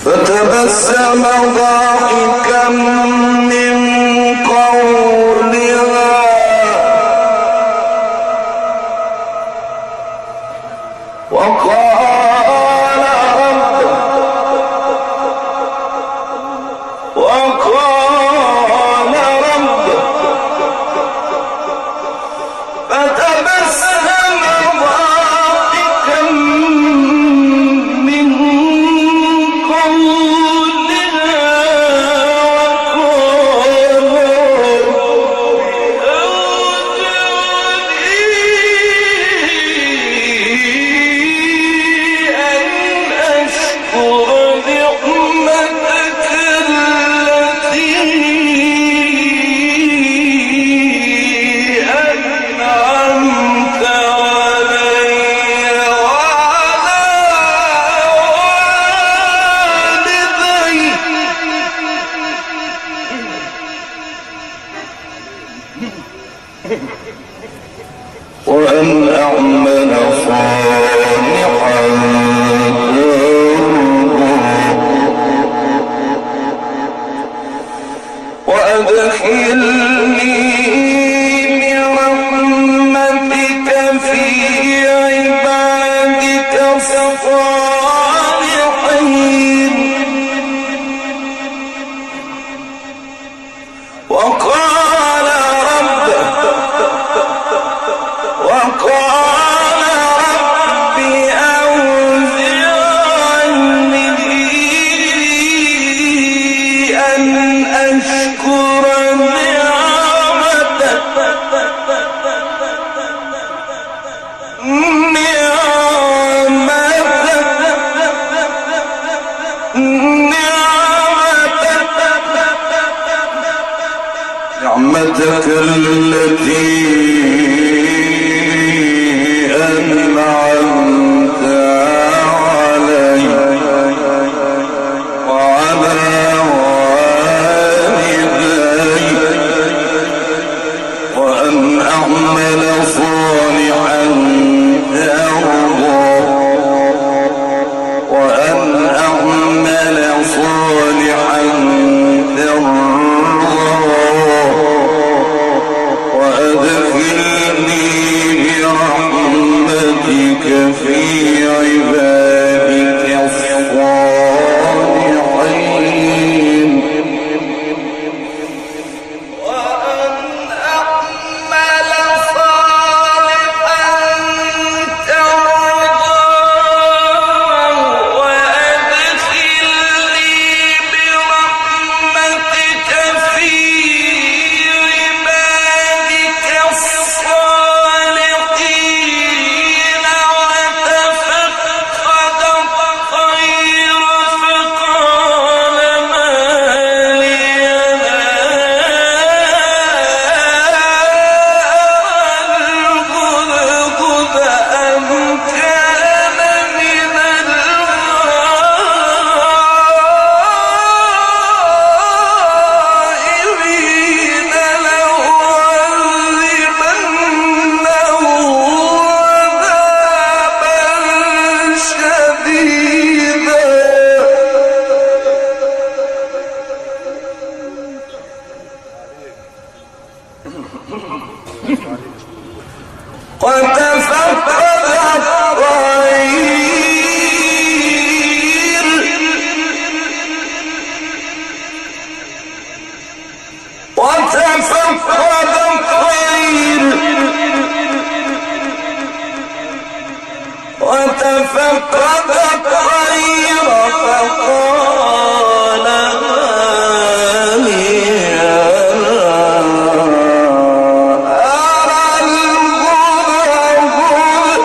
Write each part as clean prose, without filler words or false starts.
فتبسم ضاحكا من قولها وقال رب فتبسم ضاحكا من وأن أعمل صالحا وأدخلني برحمتك في عبادك الصالحين وقال رب أوزعني أن أشكر نعمتك التي أنعمت علي وعلى والدي وأن أعمل صالحا ترضاه وأن أعمل صالحا ترضاه وأدخلني برحمتك في عبادك الصالحين وأن أعمل صالحا ترضاه وأدخلني برحمتك في عبادك الصالحين وتفقد الطير فقال ما لي لا الهدهد أم كان من الغائبين لأعذبنه عذابا شديدا وتفقد الطير وتفقد الطير وتفقد الطير فقال ما لي لا أرى الهدهد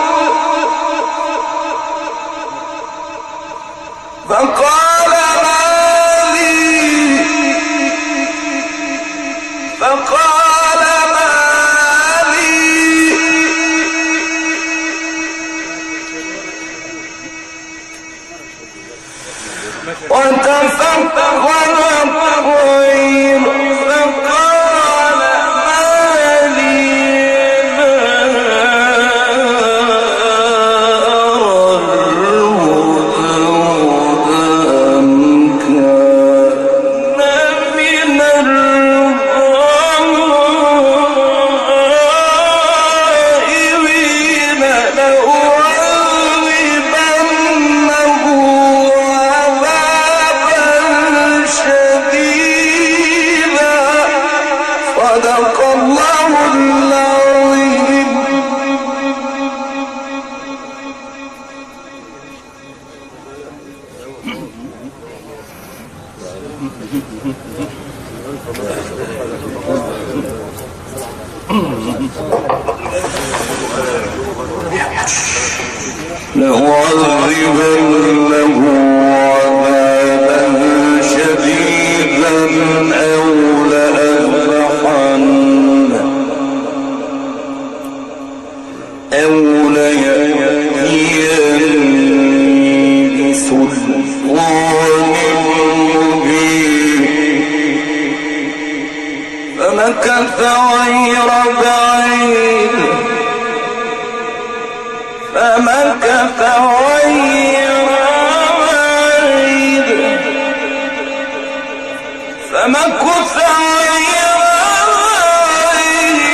لأعذبنه عذابا شديدا أو لأذبحنه أو ليأتيني بسلطان مبين فمكث غير بعيد فمكث غير بعيد فمكث غير بعيد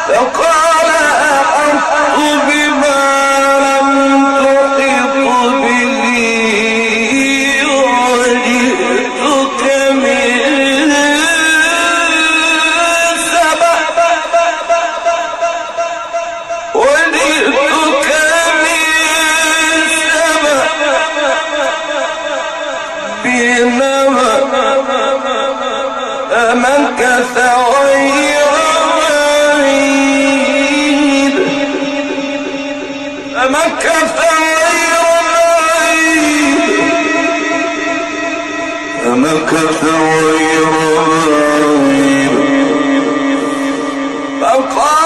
فقال أحط بما لم تحط به وجئتك من سبأ بنبأ فمكث غير بعيد فمكث غير بعيد فقال